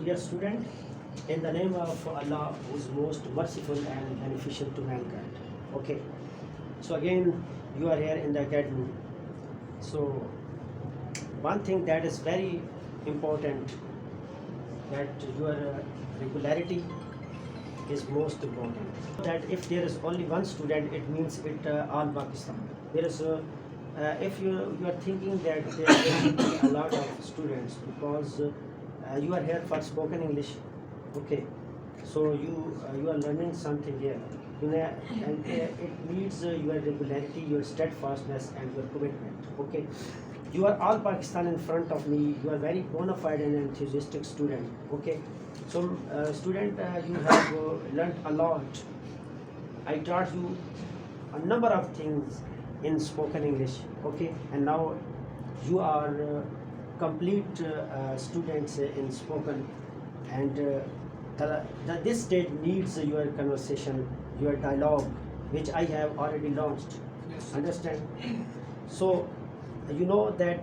Dear student, in the name of Allah, who is most merciful and beneficial to mankind. Okay, so again, you are here in the academy. So, one thing that is very important, that your regularity is most important. That if there is only one student, it means it all Pakistan. There is if you are thinking that there will be a lot of students because you are here for spoken English, okay. So you are learning something here, and it needs your regularity, your steadfastness, and your commitment. Okay, you are all Pakistan in front of me. You are very bona fide and enthusiastic student. Okay, so student, you have learned a lot. I taught you a number of things in spoken English. Okay, and now you are complete students in spoken, and this stage needs your conversation, your dialogue, which I have already launched. Yes. Understand? So you know that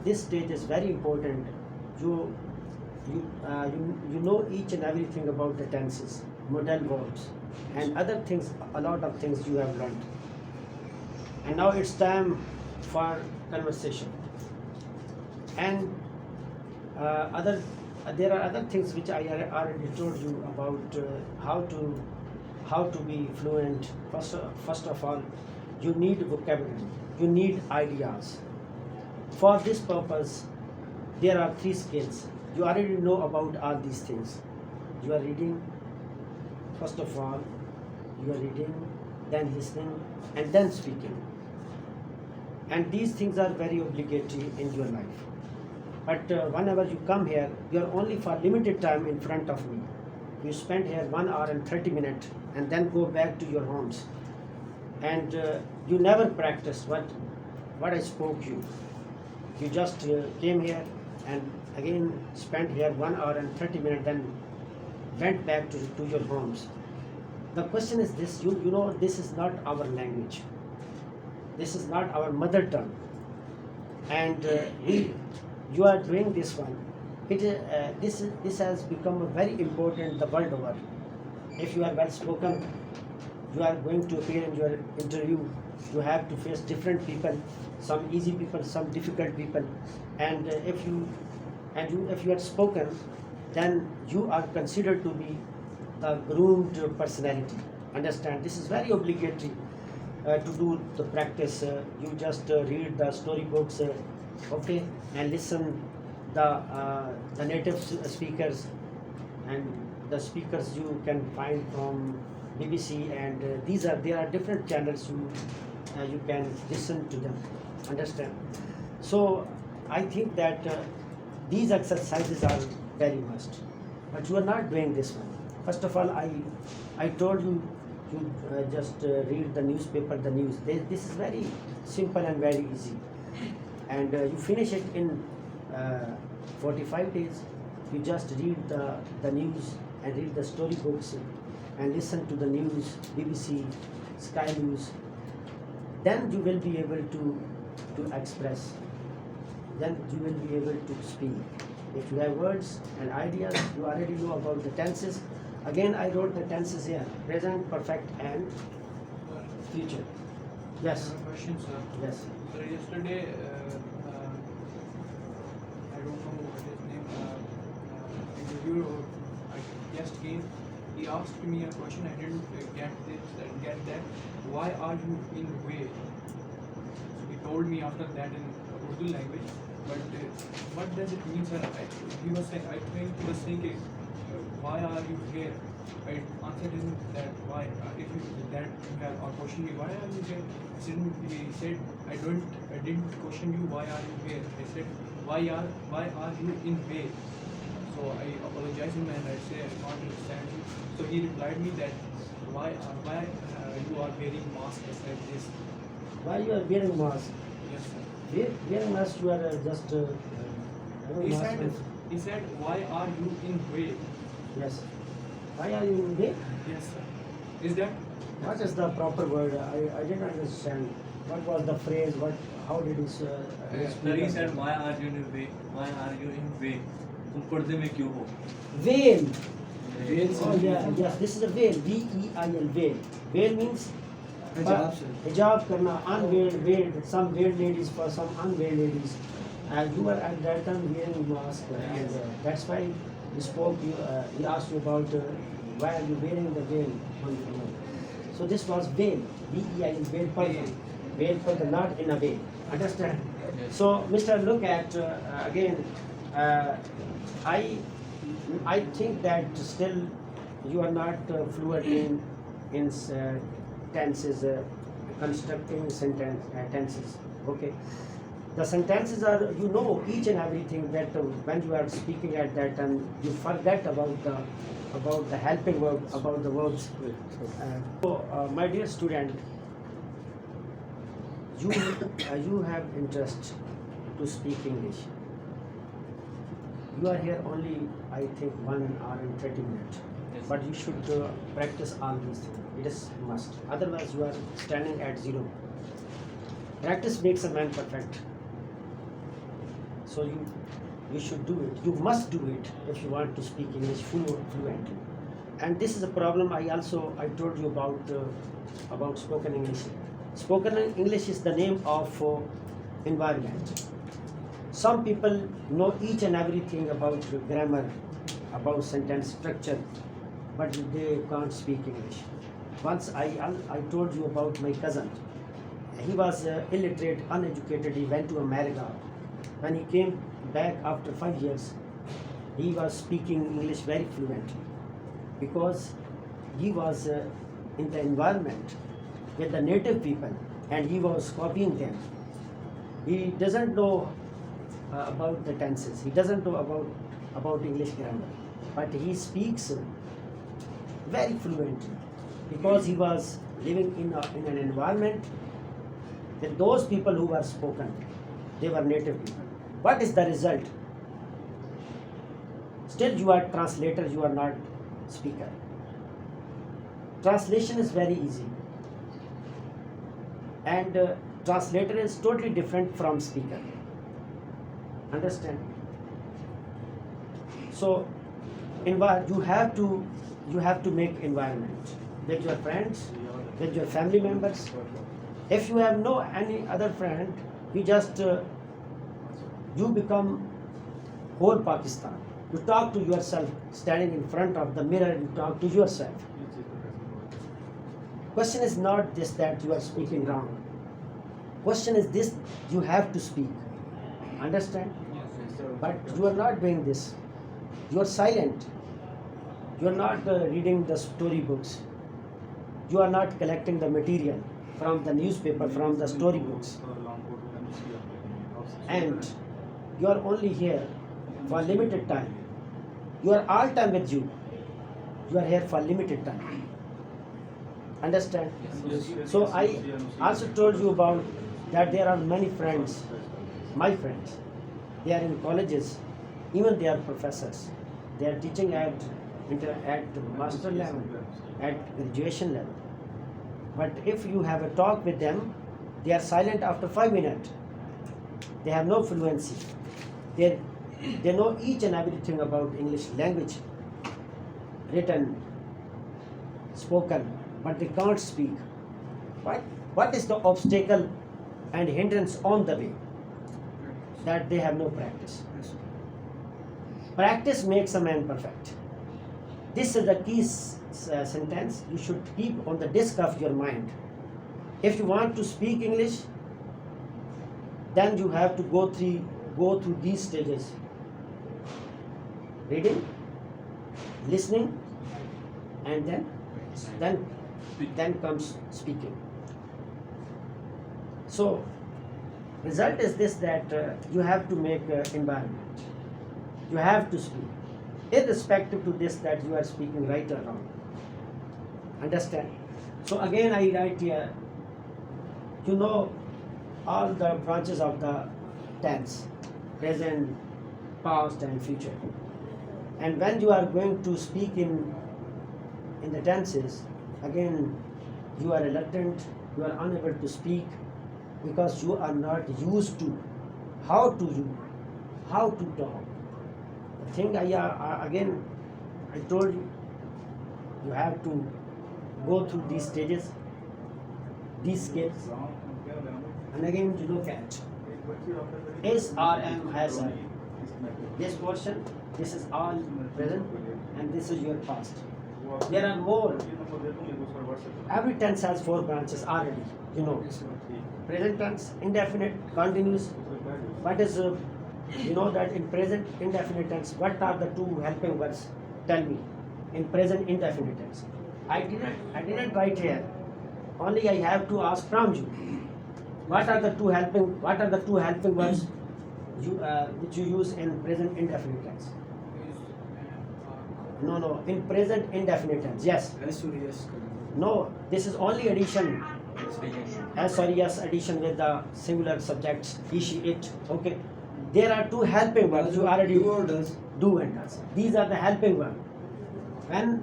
this stage is very important. You know each and everything about the tenses, modal verbs, and other things. A lot of things you have learned, and now it's time for conversation. And other there are other things which I already told you about how to be fluent. First of all, you need vocabulary, you need ideas. For this purpose, there are 3 skills. You already know about all these things. You are reading, first of all, you are reading, then listening, and then speaking. And these things are very obligatory in your life. But whenever you come here, you are only for limited time in front of me. You spend here 1 hour and 30 minutes and then go back to your homes. And you never practiced what I spoke you. You just came here and again spent here 1 hour and 30 minutes, then went back to your homes. The question is this, you know this is not our language. This is not our mother tongue. And you are doing this one. This has become very important the world over. If you are well spoken, you are going to appear in your interview. You have to face different people, some easy people, some difficult people. And if you are spoken, then you are considered to be the groomed personality. Understand? This is very obligatory to do the practice. You just read the storybooks, okay, and listen the native speakers, and the speakers you can find from BBC, and there are different channels you can listen to them. Understand? So I think that these exercises are very must, but you are not doing this one. First of all, I told you just read the newspaper, the news. This is very simple and very easy, and you finish it in 45 days. You just read the news and read the storybooks and listen to the news, BBC, Sky News. Then you will be able to express. Then you will be able to speak. If you have words and ideas, you already know about the tenses. Again, I wrote the tenses here: present, perfect, and future. Yes. I have a question, sir. Yes. So yesterday, I don't know what his name, interviewer or guest came. He asked me a question. I didn't get that. Why are you in way? So he told me after that in Urdu language. But what does it mean, sir? He was saying, I think he was saying, why are you here? I answered him that why, if you have a question me, why are you here? He said, I didn't question you, why are you here? I said, why are you in way? So I apologized him and I said, I can't understand you. So he replied me that why you are wearing mask like this? Why you are wearing mask? Yes, sir. Wearing mask, you are just. He said, why are you in way? Yes. Why are you in way? Yes, sir. Is that? What is the proper word? I didn't understand. What was the phrase? How did he He said, why are you in way? Why are you in way? तुम पर्दे में क्यों हो? Veil. Veil Oh yeah, yes, this is a veil. V-E-I-L, veil. Veil means Hijab, sir. hijab karna, unveiled, veiled. Some veiled ladies for some unveiled ladies. And you were at that time wearing mask, and that's why he spoke. He asked you about why are you wearing the veil on your nose. So this was veil. V-E-I-L, veil purple. Veil purple, not in a veil. Understand? So, Mr. Look at again. I think that still you are not fluent in tenses, constructing sentence tenses. Okay, the sentences are, you know, each and everything that when you are speaking at that time you forget about the helping verb, about the verbs. My dear student, you have interest to speak English. You are here only, I think, 1 hour and 30 minutes. Yes. But you should practice all these things. It is must. Otherwise, you are standing at zero. Practice makes a man perfect. So you should do it. You must do it if you want to speak English fluently. And this is a problem. I told you about spoken English. Spoken English is the name of environment. Some people know each and everything about grammar, about sentence structure, but they can't speak English. Once I told you about my cousin. He was illiterate, uneducated. He went to America. When he came back after 5 years, he was speaking English very fluently because he was in the environment with the native people and he was copying them. He doesn't know about the tenses. He doesn't know about English grammar, but he speaks very fluently because he was living in an environment with those people who were spoken. They were native people. What is the result? Still you are translator, you are not speaker. Translation is very easy. And translator is totally different from speaker. Understand? So you have to make environment with your friends, with your family members. If you have no any other friend, you just you become whole Pakistan. You talk to yourself, standing in front of the mirror, you talk to yourself. Question is not this that you are speaking wrong. Question is this, you have to speak. Understand? But you are not doing this. You are silent. You are not reading the storybooks. You are not collecting the material from the newspaper, from the storybooks. And you are only here for limited time. You are all time with you. You are here for limited time. Understand? So I also told you about that there are many friends, my friends. They are in colleges, even they are professors. They are teaching at master level, at graduation level. But if you have a talk with them, they are silent after 5 minutes. They have no fluency. They know each and everything about English language, written, spoken, but they can't speak. What is the obstacle and hindrance on the way? That they have no practice. Practice makes a man perfect. This is the key sentence you should keep on the disk of your mind. If you want to speak English, then you have to go through these stages: reading, listening, and then comes speaking. So result is this, that you have to make environment. You have to speak, irrespective to this that you are speaking right or wrong. Understand? So again I write here, you know all the branches of the tense: present, past and future. And when you are going to speak in the tenses, again you are reluctant, you are unable to speak because you are not used to how to talk. thing again I told you, you have to go through these stages, these scales, and again you look at is or am has I. This portion, this is all present, and this is your past. There are more. Every tense has 4 branches already, you know. Present tense, indefinite, continuous. What is, you know that in present indefinite tense, what are the 2 helping verbs? Tell me. In present indefinite tense. I didn't write here. Only I have to ask from you. What are the 2 helping verbs which you use in present indefinite tense? No, in present indefinite tense. Yes. Yes or yes? No, this is only addition. Yes, addition with the singular subjects, he, she, it. Okay. There are 2 helping verbs. You already Do or does? do and does. These are the helping verbs. When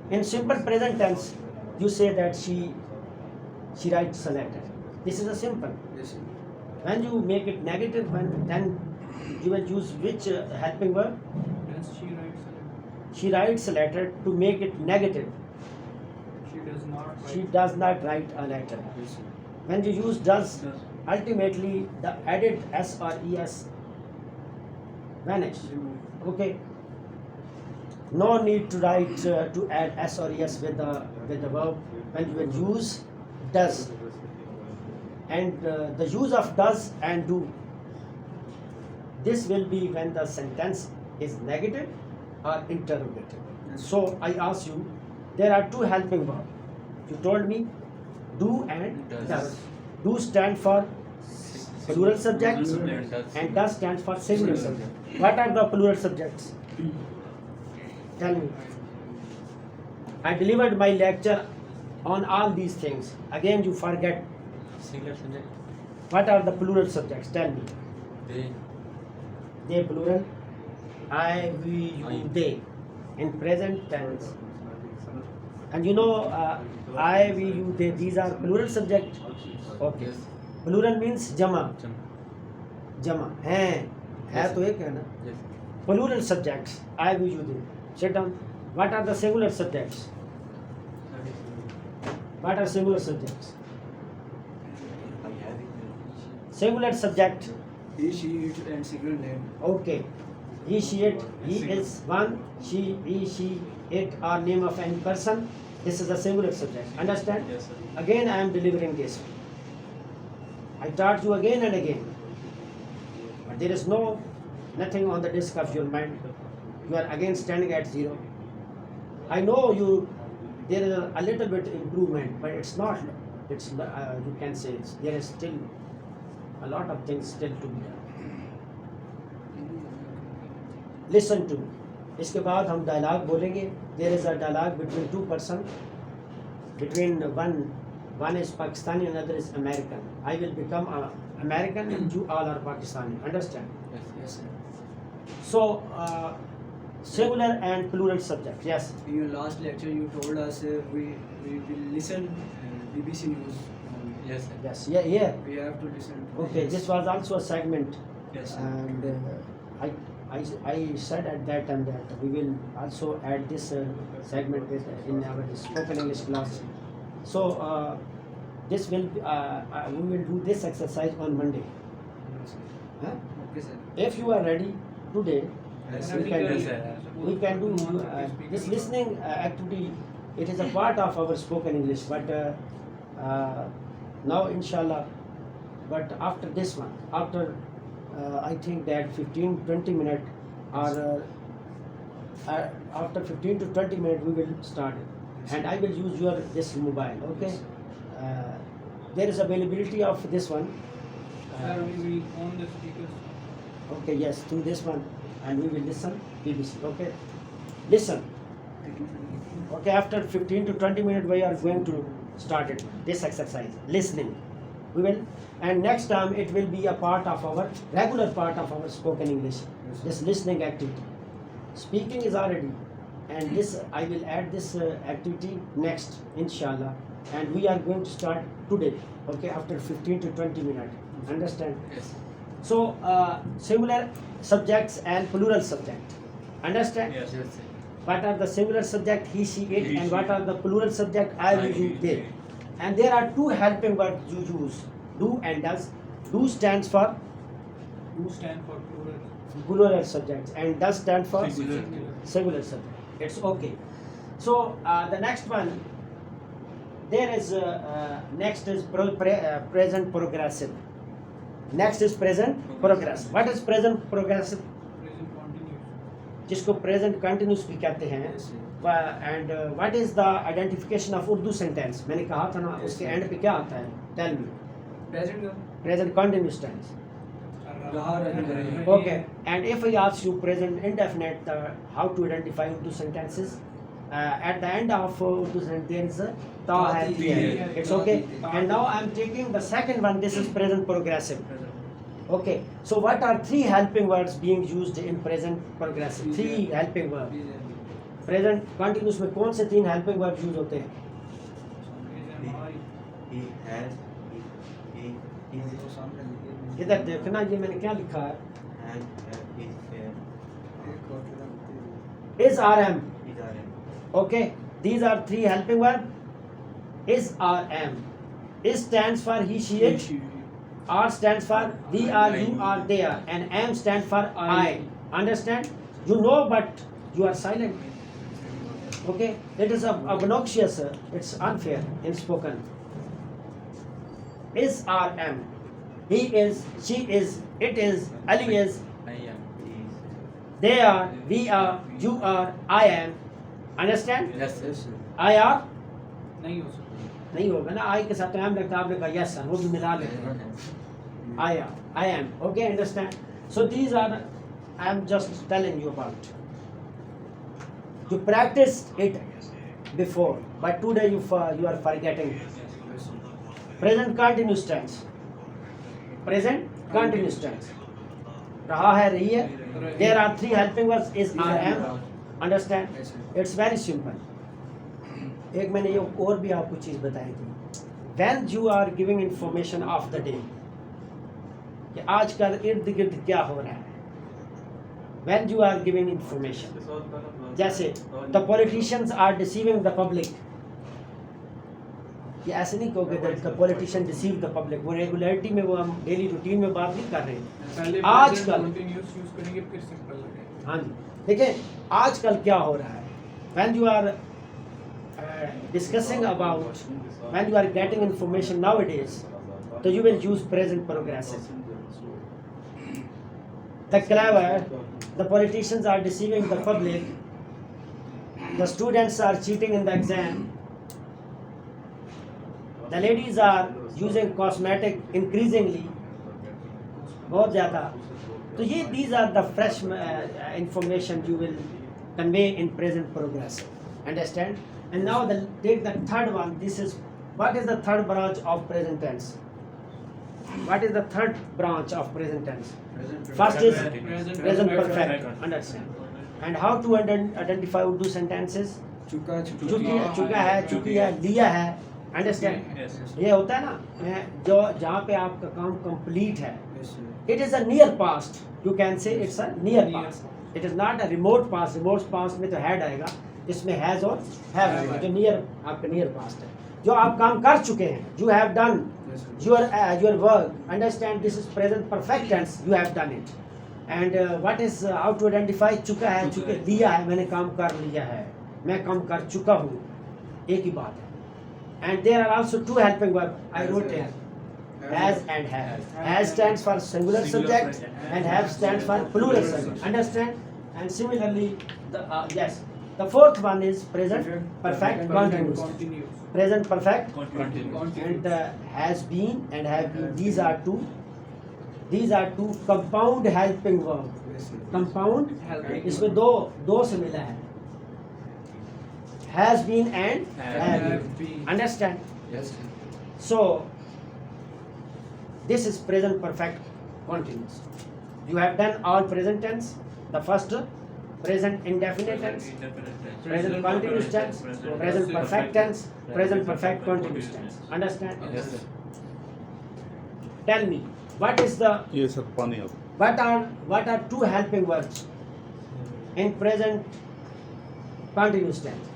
in simple present tense, you say that she writes selected. This is a simple. Yes, sir. When you make it negative, then you will use which helping verb? Does she write selective? She writes a letter. To make it negative, She does not write. she does not write a letter. Yes, sir. When you use does, ultimately the added s or es vanish. Okay. No need to write to add s or es with the verb when you will use does. And the use of does and do, this will be when the sentence is negative or interrogative. So I ask you, there are 2 helping verbs. You told me do and does. Do stand for plural subjects and does stands for singular subject. What are the plural subjects? Tell me. I delivered my lecture on all these things. Again you forget. Singular subject. What are the plural subjects? Tell me. They. They plural. I, we, you, I. they. In present tense. And you know, I, we, you, they. These are plural subject. Okay. Yes. Plural means jama. Jama. Hai Yes. तो एक है ना. Yes. Plural subjects. I, we, you, they. Sit down. What are the singular subjects? What are singular subjects? Singular subject. He, she, it, and single name. Okay. He, she, it. He is one. She, he, she, it are name of any person. This is a singular subject. Understand? Yes, sir. Again I am delivering this. I taught you again and again. But there is nothing on the disk of your mind. You are again standing at 0. I know there is a little bit improvement, but it's not. You can say there is still a lot of things still to be done. Listen to me. इसके बाद हम dialogue बोलेंगे. There is a dialogue between 2 persons. Between one is Pakistani, another is American. I will become American and you all are Pakistani. Understand? Yes. Yes, sir. So singular and plural subject. Yes. In your last lecture, you told us we will listen BBC News. Yes, sir. Yes. Yeah. We have to listen. To Okay. This was also a segment, Yes, sir. and I said at that time that we will also add this segment in our spoken English class. So this will we will do this exercise on Monday. Yes, sir. Huh? Okay, sir. If you are ready today, Yes, we can do, yes, sir. we can do this listening activity. It is a part of our spoken English, but now inshallah, but after this one, after I think that 15-20 minutes or after 15 to 20 minutes we will start it. And I will use this mobile, okay? There is availability of this one. Sir, we will on the speakers. Okay, yes, through this one, and we will listen BBC. Okay, listen. Okay, after 15 to 20 minutes we are going to start it, this exercise, listening. We will, and next time it will be a part of our regular part of our spoken English. This listening activity. Speaking is already, and this I will add this activity next, inshallah. And we are going to start today. Okay, after 15 to 20 minutes. Understand? Yes. So singular subjects and plural subject. Understand? Yes, yes, sir. What are the singular subject he, she, it, He, and she. what are the plural subject I, I, you, you, they. they. And there are two helping words you use, do and does. Do stands for Do stand for plural. plural subjects and does stand for Singular. singular subject. It's okay. So the next one, there is next is present progressive. Next is present progressive. What is present progressive? Present continuous. जिसको present continuous भी कहते हैं. And what is the identification of Urdu sentence? मैंने कहा था ना उसके end पे क्या आता है? Tell me. Present continuous tense. Okay. And if I ask you present indefinite, how to identify Urdu sentences? At the end of Urdu sentence there is a ta hai, ti hai. It's okay. And now I'm taking the second one. This is present progressive. Okay. So what are three helping words being used in present progressive? Three helping words. Present continuous में कौन से तीन helping verb use होते हैं? He has, he is, इधर देखना, ये मैंने क्या लिखा है? and is, Is RM. is are. Okay, these are three helping verb. Is RM. Is stands for he, she, it. R stands for we are, you are, they are, and M stands for I. Understand? You know, but you are silent. Okay, it is obnoxious. It's unfair in spoken. Is RM. He is, she is, it is, Ali is, I am, he is. they are, we are, you are, I am. Understand? Yes, yes. I are नहीं हो सकता. नहीं होगा ना, I के साथ am लगता है, आपने कहा yes sir, वो भी मिला लेते हैं. I am. Okay, understand? So these are, I am just telling you about. You practiced it before, but today you are forgetting. Present continuous tense. Present continuous tense. रहा है, रही है. There are three helping verbs. Is, are, am. Understand? It's very simple. एक मैंने ये और भी आपको चीज़ बताई थी. When you are giving information of the day, कि आजकल इर्द गिर्द क्या हो रहा है. When you are giving information, जैसे the politicians are deceiving the public. ये ऐसे नहीं कहोगे that the politician deceive the public. वो रेगुलरिटी में, वो हम डेली रूटीन में बात नहीं कर रहे हैं. पहले आजकल continuous यूज करेंगे फिर सिंपल लगेगा. हाँ जी, देखिए आजकल क्या हो रहा है. When you are discussing about, when you are getting information nowadays, so you will use present progressive. The clever, the politicians are deceiving the public, the students are cheating in the exam, the ladies are using cosmetic increasingly, बहुत ज़्यादा. तो ये these are the fresh information you will convey in present progressive. Understand? And now take the third one. This is, what is the third branch of present tense? What is the third branch of present tense? First is present perfect. Understand? And how to identify Urdu sentences? चुका है, चुकी है, लिया है. Understand? Yes, yes. ये होता है ना, मैं जो जहाँ पे आपका काम complete है. It is a near past. You can say it's a near past. It is not a remote past. Remote past में तो had आएगा. इसमें has और have आएगा. जो near, आपका near past है. जो आप काम कर चुके हैं. You have done your work. Understand? This is present perfect tense. You have done it. And what is how to identify? चुका है, चुके, लिया है, मैंने काम कर लिया है, मैं काम कर चुका हूँ. एक ही बात है. And there are also two helping verbs. I wrote here. Has and have. Has stands for singular subject and have stands for plural subject. Understand? And similarly, the fourth one is present perfect continuous. Present perfect and has been and have been. These are two compound helping verbs. Compound इसमें दो से मिला है. Has been and have been. Understand? Yes. So this is present perfect continuous. You have done all present tense. The first present indefinite tense, present continuous tense, present perfect tense, present perfect continuous tense. Understand? Yes, sir. Tell me, what is the ये sir पानी अब what are two helping verbs in present continuous tense?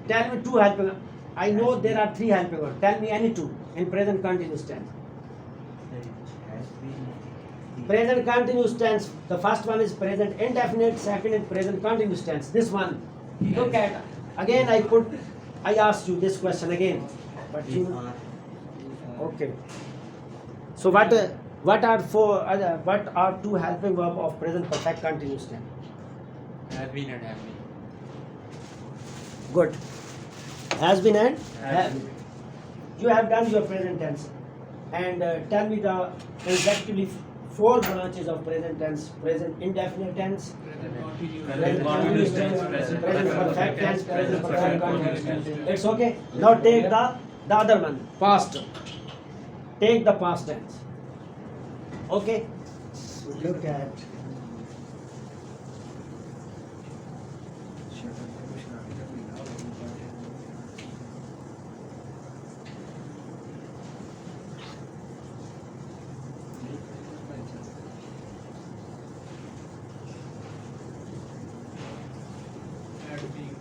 Tell me two helping. I know there are three helping verbs. Tell me any two in present continuous tense. Has been. Present continuous tense. The first one is present indefinite. Second is present continuous tense. This one. Look at again. I asked you this question again, but you. Okay. So what are what are two helping verb of present perfect continuous tense? Have been and have been. Good. Has been and Have been. You have done your present tense, and tell me the exactly four branches of present tense: present indefinite tense, Present continuous. present continuous tense, present perfect tense, present perfect continuous tense. It's okay. Now take the other one, past. Take the past tense. Okay. Look at. Had been.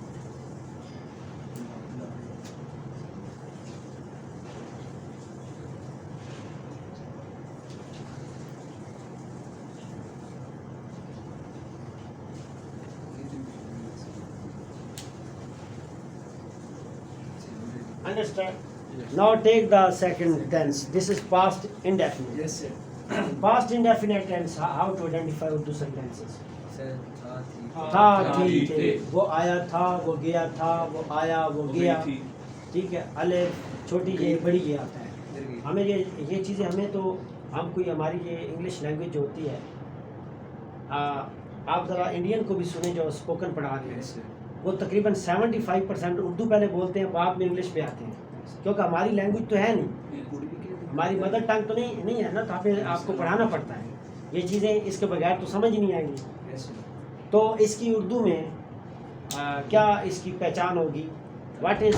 Understand? Now take the second tense. This is past indefinite. Yes, sir. Past indefinite tense. How to identify Urdu sentences? Sir, था थी थे, वो आया था, वो गया था, वो आया, वो गया, ठीक है। अलिफ छोटी ये बड़ी ये आता है। हमें ये चीज़ें हमें तो हमको ये हमारी ये इंग्लिश लैंग्वेज जो होती है, आप ज़रा इंडियन को भी सुने जो स्पोकन पढ़ा रहे हैं, वो तकरीबन 75% उर्दू पहले बोलते हैं, बाद में इंग्लिश पे आते हैं, क्योंकि हमारी लैंग्वेज तो है नहीं, हमारी मदर टंग तो नहीं है ना, तो आपको पढ़ाना पड़ता है ये चीज़ें, इसके बगैर तो समझ नहीं आएंगी। तो इसकी उर्दू में क्या इसकी पहचान होगी? What is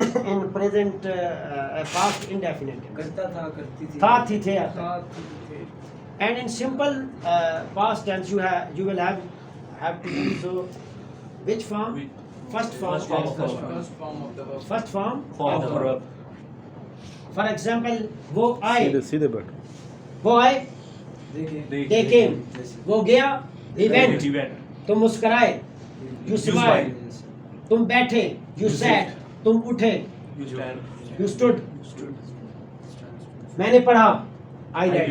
in present past indefinite? करता था, करती थी, था थी थे आता है। था थी थे. And in simple past tense, you will have to use which form? First form of the verb. First form of the verb. First form of of the verb. verb. For example, वो आए, सीधे बैठ वो आए, they came. वो गया, he went. तुम मुस्कुराए, you smiled. तुम बैठे, you sat. तुम उठे, you stood. मैंने पढ़ा, I read.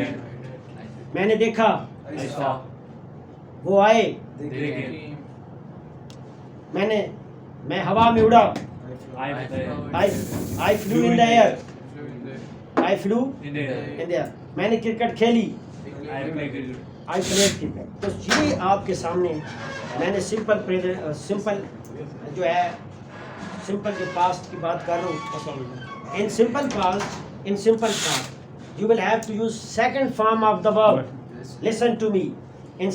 मैंने देखा, वो आए, Came. मैं हवा में उड़ा, I flew in the air. Flew in the I flew in the in the air. मैंने क्रिकेट खेली, I played. I played cricket. तो ये आपके सामने मैंने सिंपल जो है सिंपल जो पास्ट की बात कर रहा हूँ। In simple past, you will have to use second form of the verb. Listen to me. In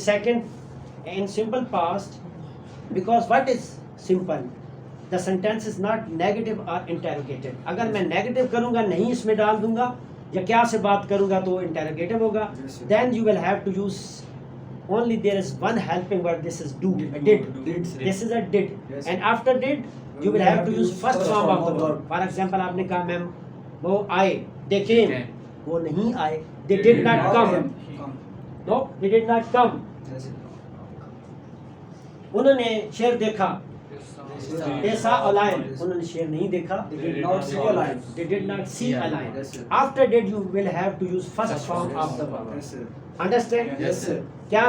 simple past, because what is simple? The sentence is not negative or interrogative. अगर मैं negative करूँगा, नहीं इसमें डाल दूँगा, या क्या से बात करूँगा तो interrogative होगा. Then you will have to use only there is one helping verb. This is do. Did. This is a did. And after did, you will have to use first form of the verb. For example, आपने कहा ma'am वो आए, they came. वो नहीं आए, they did not come. No, they did not come. उन्होंने शेर देखा, they saw a lion. उन्होंने शेर नहीं देखा, they did not see a lion. They did not see a lion. After that you will have to use first form of the verb. Understand? Yes, sir. क्या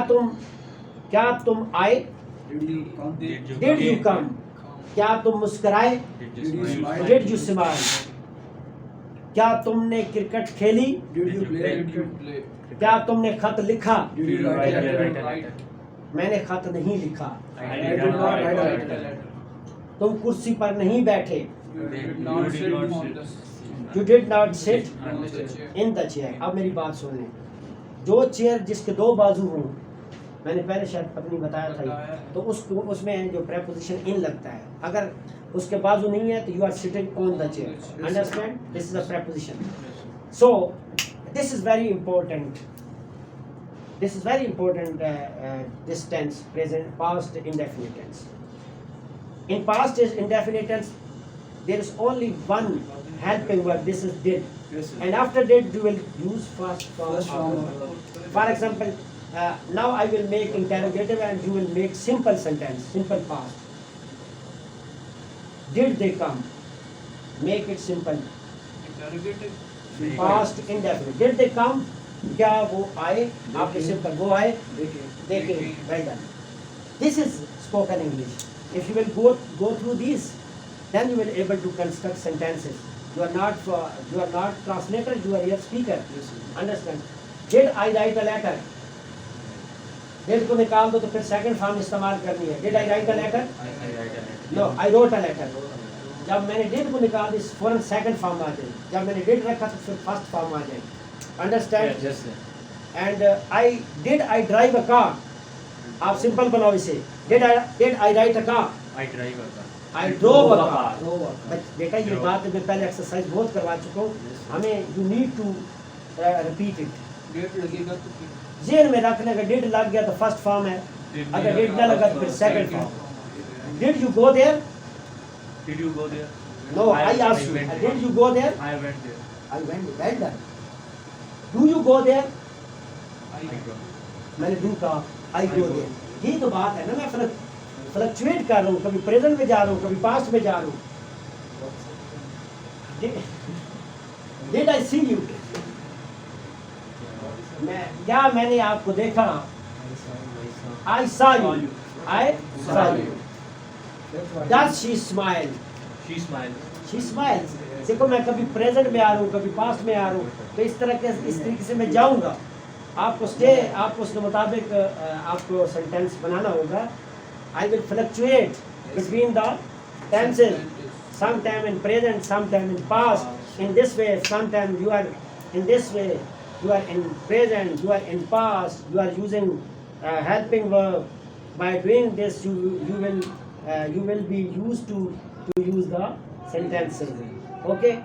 तुम आए? Did you come? क्या तुम मुस्कुराए? Did you smile? क्या तुमने cricket खेली? Did you play? Did you play? क्या तुमने खत लिखा? Did you write a letter? Right. मैंने खत नहीं लिखा। I did not write a letter. तुम कुर्सी पर नहीं बैठे। You did not sit on the You did not sit on the chair. in the chair. अब मेरी बात सुन लें। जो चेयर जिसके दो बाजू हों, मैंने पहले शायद अपनी बताया था, तो उसमें जो preposition in लगता है, अगर उसके बाजू नहीं है तो you are sitting on the chair. Understand? This is a preposition. So this is very important. This is very important. This tense, present, past, indefinite tense. In past is indefinite tense, there is only one helping verb. This is did, Yes, sir. and after did you will use first form. First form. For example, now I will make interrogative and you will make simple sentence, simple past. Did they come? Make it simple. Interrogative. Past indefinite. Did they come? क्या वो आए? आपके simple वो आए? देखिए They came. Well done. This is spoken English. If you will go through these, then you will able to construct sentences. You are not translator. You are a speaker. Yes, sir. Understand? Did I write a letter? Did को निकाल दो तो फिर second form इस्तेमाल करनी है. Did I write a letter? No, I wrote a letter. जब मैंने did को निकाल दी फौरन second form आ जाए. जब मैंने did रखा तो फिर first form आ जाए. Understand? Yes, sir. And I drive a car. आप simple बनाओ इसे. Did I write a car? I drive a car. I drove a car. Drove a car. But बेटा ये बात मैं पहले एक्सरसाइज बहुत करवा चुका हूँ. हमें you need to repeat it. Date लगेगा तो फिर जेन में रखने का did लग गया तो first form है. अगर did न लगा तो फिर second form. Did you go there? Did you go there? No, I asked you. went there. Did you go there? I went there. I went. Well done. Do you go there? I I go. मैंने do कहा. I go I go. there. यही तो बात है ना. मैं fluctuate कर रहा हूँ. कभी प्रेजेंट में जा रहा हूँ, कभी पास्ट में जा रहा हूँ. Did I see you? मैंने आपको देखा. I saw you. I saw you. That's why. Does she smile? She smiled. She smiles. देखो मैं कभी प्रेजेंट में आ रहा हूँ, कभी पास्ट में आ रहा हूँ, तो इस तरीके से मैं जाऊँगा. आपको उसके मुताबिक आपको सेंटेंस बनाना होगा. I will fluctuate between the tenses. Sometime in present, sometime in past. In this way, sometime you are in this way. You are in present. You are in past. You are using helping verb. By doing this, you will be used to use the sentences. Okay.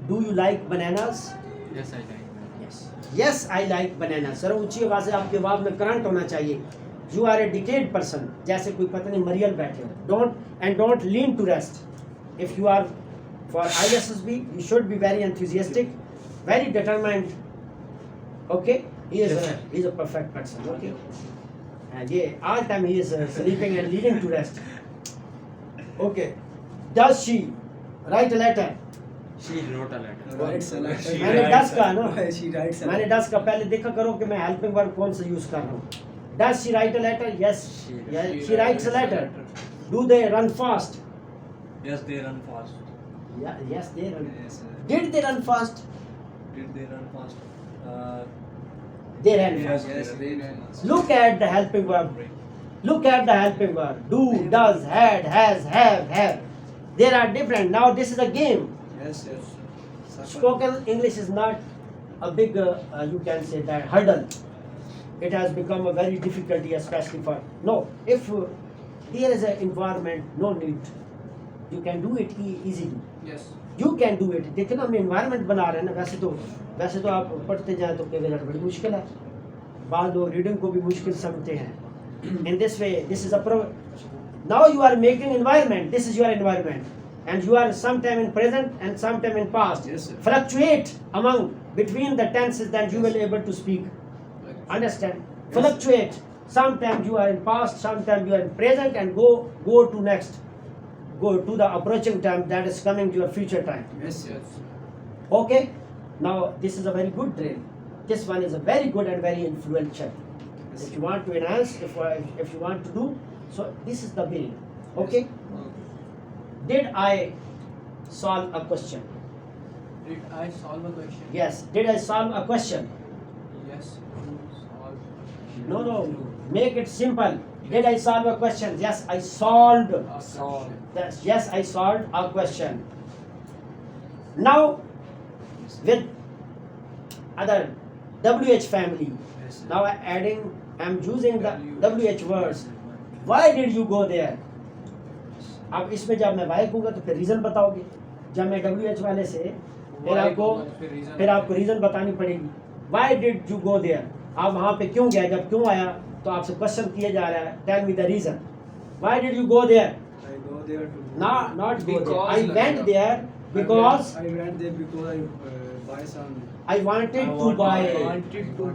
Do you like bananas? Yes, I like. Yes. Yes, I like bananas. Sir ऊंची आवाज से आपके आवाज में current होना चाहिए. You are a decayed person. जैसे कोई पता नहीं मरियल बैठे हो. Don't lean to rest. If you are for ISSB, you should be very enthusiastic, very determined. Okay. He is a perfect person. Okay. And yeah, all time he is sleeping and leading to rest. Okay. Does she write a letter? She wrote a letter. Writes a letter. She मैंने writes does कहा ना. She writes a मैंने letter. does का पहले देखा करो कि मैं helping verb कौन सा use कर रहा हूँ. Does she write a letter? Yes. She writes a letter. Do they run fast? Yes, they run fast. Yeah, yes, they run. Yes, sir. Did they run fast? Did they run fast? They ran Yes. fast. Yes, they ran. Look at the helping verb. Look at the helping verb. Do, does, had, has, have. They are different. Now this is a game. Yes, yes. Spoken English is not a big, you can say that, hurdle. It has become a very difficulty, especially for, no, if there is an environment, no need. You can do it easily. Yes You can do it. देखिए ना हम environment बना रहे हैं ना. वैसे तो आप पढ़ते जाए तो कई बार बड़ी मुश्किल है. बाद लोग रीडिंग को भी मुश्किल समझते हैं. In this way, this is a now you are making environment. This is your environment, and you are sometime in present and sometime in past. Yes, sir. Fluctuate between the tenses, then you will able to speak. Understand? Yes. Fluctuate. Sometimes you are in past, sometimes you are in present, and go to next. Go to the approaching time that is coming to your future time. Yes, yes. Okay? Now this is a very good drill. This one is a very good and very influential. If you want to enhance, if you want to do, so this is the way. Okay? Did I solve a question? Did I solve a question? Yes. Did I solve a question? Yes. Solve. No. Make it simple. Did I solve a question? Yes, I solved. Solve. Yes, I solved a question. Now, with other WH family, Yes, sir. now I'm using the WH words. Why did you go there? अब इसमें जब मैं why कहूँगा तो फिर reason बताओगे. जब मैं WH वाले से फिर आपको रीजन बतानी पड़ेगी. Why did you go there? आप वहाँ पे क्यों गए? जब क्यों आया तो आपसे क्वेश्चन किया जा रहा है. Tell me the reason. Why did you go there? I go there to. Not go there. Because I went there because I went there because I buy some. I wanted to buy.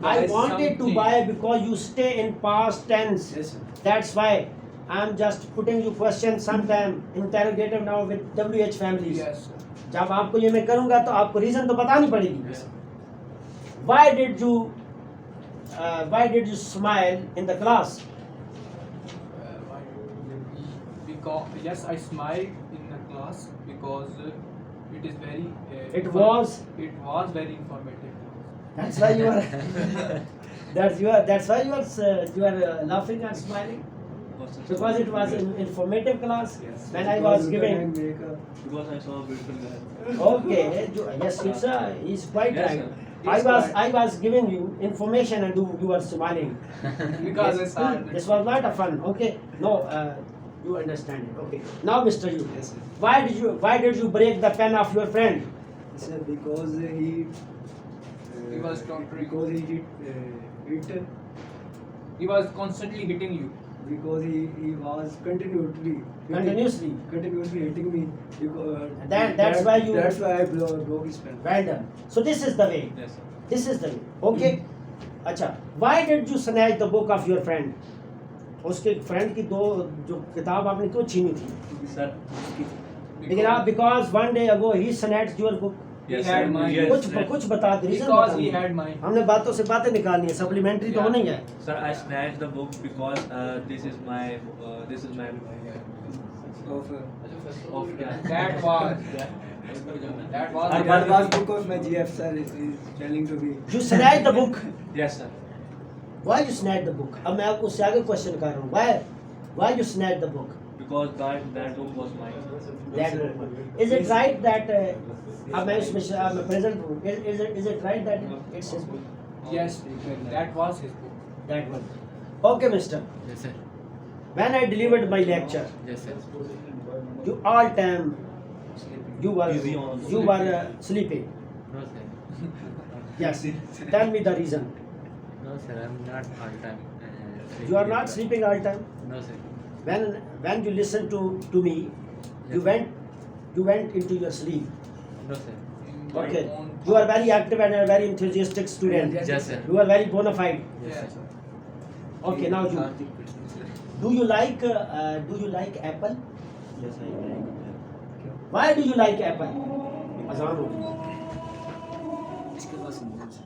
I wanted to something. buy because you stay in past tense. Yes, sir. That's why I'm just putting you question sometime interrogative now with WH families. Yes, sir. जब आपको ये मैं करूँगा तो आपको reason तो बतानी पड़ेगी. Yes, sir. Why did you smile in the class? Because yes, I smiled in the class because it is very. It was. It was very informative. That's why you are. That's why you are laughing and smiling because it was an informative class. Yes. When I was giving. Because I saw a beautiful guy. Okay. Yes, he's quite Yes, right. sir. I was giving you information and you were smiling. Because Yes, I saw. this was not a fun. Okay. No. You understand it. Okay. Now, Mr. You. Yes, sir. Why did you break the pen of your friend? Sir, because he. He was torturing. Because he hit. He was constantly hitting you. Because he was continuously hitting me. Because, That's why you. That's why I broke his pen. Well done. So this is the way. Yes, sir. This is the way. Okay. अच्छा. Why did you snatch the book of your friend? उसके friend की दो जो किताब आपने क्यों छीनी थी? Sir. लेकिन आप because one day ago he snatched your book. Yes, He had sir. mine. Yes, कुछ बता दे. reason Because बता he दे. had mine. हमने बातों से बातें निकालनी है. सप्लीमेंट्री तो Yeah. होनी है. Sir, I snatched the book because this is my of That was. That was. And that was because my GF sir is telling to me. You snatched the book. Yes, sir. Why you snatched the book? अब मैं आपको उससे आगे question कर रहा हूँ. Why you snatched the book? Because that book was mine. That book. Is it right that अब मैं इसमें present हूँ. Is it right that it's his book? Yes, that was his book. That one. Okay, Mister. Yes, sir. When I delivered my lecture, Yes, sir. you all time you were Busy on sleeping. No, sir. Yes. Tell me the reason. No, sir. I'm not all time. You are not sleeping all time. No, sir. When you listen to me, you Yes. went into your sleep. No, sir. In my Okay. own You are very active and a very enthusiastic student. Yes, sir. You are very bona fide. Yes, sir. Okay, now you. Do you like apple? Yes, I like. Why do you like apple? अजान हो गई. इसके बाद समझा sir.